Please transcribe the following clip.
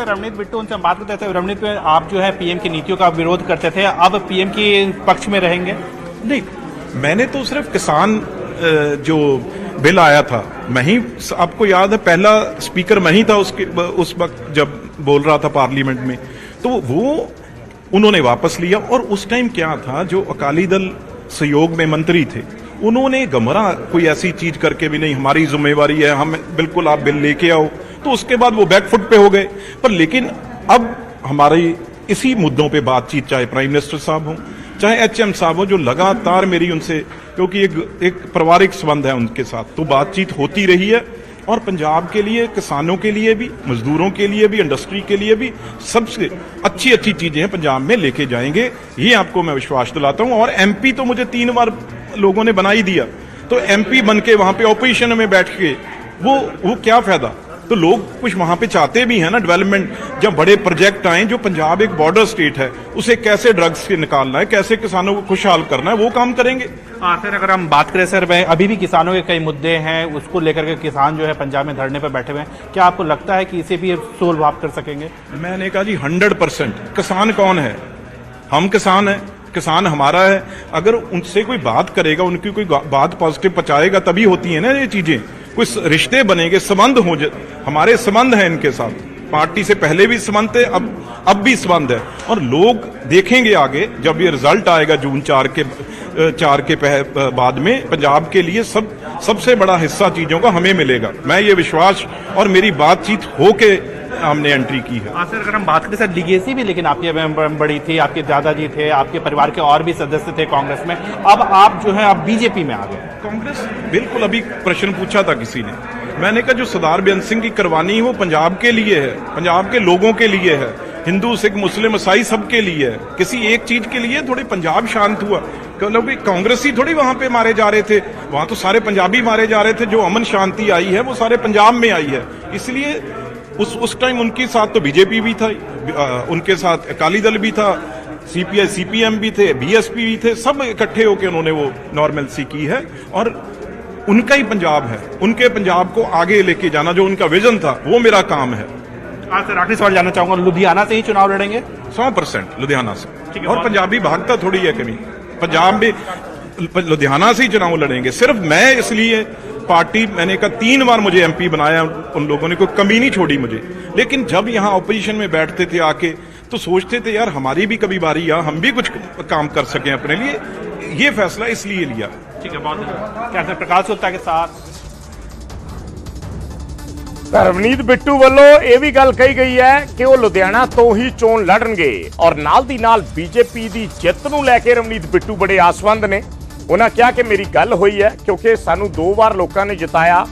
रवनीत बिट्टू, उनसे हम बात करते थे। रवनीत, आप जो है पीएम की नीतियों का विरोध करते थे, अब पीएम के पक्ष में रहेंगे? नहीं, मैंने तो सिर्फ किसान जो बिल आया था, मैं ही, आपको याद है पहला स्पीकर मैं ही था उस वक्त जब बोल रहा था पार्लियामेंट में, तो वो उन्होंने वापस लिया। और उस टाइम क्या था, जो अकाली दल सहयोग में मंत्री थे, उन्होंने गमरा कोई ऐसी चीज करके भी नहीं, हमारी जिम्मेवारी है, हम बिल्कुल आप बिल लेके आओ, तो उसके बाद वो बैकफुट पे हो गए। पर लेकिन अब हमारी इसी मुद्दों पे बातचीत, चाहे प्राइम मिनिस्टर साहब हों, चाहे एचएम साहब हो, जो लगातार मेरी उनसे, क्योंकि एक पारिवारिक संबंध है उनके साथ, तो बातचीत होती रही है। और पंजाब के लिए, किसानों के लिए भी, मजदूरों के लिए भी, इंडस्ट्री के लिए भी सबसे अच्छी अच्छी चीजें हैं पंजाब में लेके जाएंगे, ये आपको मैं विश्वास दिलाता हूं। और एमपी तो मुझे 3 बार लोगों ने बना ही दिया, तो एमपी बन के वहां पे ऑपोजिशन में बैठ के वो क्या फायदा। तो लोग कुछ वहां पे चाहते भी हैं ना डेवलपमेंट, जब बड़े प्रोजेक्ट आए, जो पंजाब एक बॉर्डर स्टेट है, उसे कैसे ड्रग्स से निकालना है, कैसे किसानों को खुशहाल करना है, वो काम करेंगे। सर, अगर हम बात करें सर, अभी भी किसानों के कई मुद्दे हैं, उसको लेकर के किसान जो है पंजाब में धरने पर बैठे हुए हैं, क्या आपको लगता है कि इसे भी सोल्व आप कर सकेंगे? मैंने कहा जी 100%। किसान कौन है? हम किसान हैं, किसान हमारा है। अगर उनसे कोई बात करेगा, उनकी कोई बात पॉजिटिव पहुंचाएगा, तभी होती है ना ये चीजें। कुछ रिश्ते बनेंगे, संबंध हो, हमारे संबंध है इनके साथ, पार्टी से पहले भी संबंध थे, अब भी संबंध है। और लोग देखेंगे आगे, जब ये रिजल्ट आएगा जून 4 के बाद में, पंजाब के लिए सबसे बड़ा हिस्सा चीजों का हमें मिलेगा। मैं ये विश्वास, और मेरी बातचीत होके हमने एंट्री की है। सर, अगर हम बात करें सर, लीगेसी भी लेकिन आपकी बड़ी थी, आपके दादाजी थे, आपके परिवार के और भी सदस्य थे कांग्रेस में, अब आप जो है आप बीजेपी में आ गए। कांग्रेस, बिल्कुल, अभी प्रश्न पूछा था किसी ने, मैंने कहा जो सरदार बेअंत सिंह की करवानी है वो पंजाब के लिए है, पंजाब के लोगों के लिए है, हिंदू सिख मुस्लिम ईसाई सबके लिए है। किसी एक चीज के लिए थोड़ी पंजाब शांत हुआ, क्योंकि कांग्रेसी थोड़ी वहां पे मारे जा रहे थे, वहां तो सारे पंजाबी मारे जा रहे थे। जो अमन शांति आई है वो सारे पंजाब में आई है, इसलिए उस टाइम उनके साथ तो बीजेपी भी था, उनके साथ अकाली दल भी था, सीपीआई सीपीएम भी थे, बीएसपी भी थे, सब इकट्ठे होकर उन्होंने वो नॉर्मलसी की है। और उनका ही पंजाब है, उनके पंजाब को आगे लेके जाना, जो उनका विजन था, वो मेरा काम है। सर, आखिरी सवाल जानना चाहूंगा, लुधियाना से ही चुनाव लड़ेंगे? 100% लुधियाना से। और पंजाबी भागता थोड़ी है कभी, पंजाब में लुधियाना से ही चुनाव लड़ेंगे। सिर्फ मैं इसलिए पार्टी, मैंने कहा 3 बार मुझे एमपी बनाया, उन लोगों ने कोई कमी नहीं छोड़ी मुझे। लेकिन जब यहाँ ऑपोजिशन में बैठते थे आके, तो सोचते थे यार हमारी भी कभी बारी आ, हम भी कुछ काम कर सकें अपने लिए। ये फैसला इसलिए लिया। ठीक है, बहुत क्या सर, प्रकाश गुप्ता के साथ। ਰਵਨੀਤ ਬਿੱਟੂ ਵੱਲੋਂ ਇਹ ਵੀ ਗੱਲ ਕਹੀ ਗਈ ਹੈ ਕਿ ਉਹ ਲੁਧਿਆਣਾ ਤੋਂ ਹੀ ਚੋਣ ਲੜਨਗੇ ਔਰ ਨਾਲ ਦੀ ਨਾਲ ਬੀਜੇਪੀ ਦੀ ਜਿੱਤ ਨੂੰ ਲੈ ਕੇ ਰਵਨੀਤ ਬਿੱਟੂ ਬੜੇ ਆਸਵੰਦ ਨੇ। ਉਹਨਾਂ ਕਿਹਾ ਕਿ ਮੇਰੀ ਗੱਲ ਹੋਈ ਹੈ, ਕਿਉਂਕਿ ਸਾਨੂੰ 2 ਵਾਰ ਲੋਕਾਂ ਨੇ ਜਿਤਾਇਆ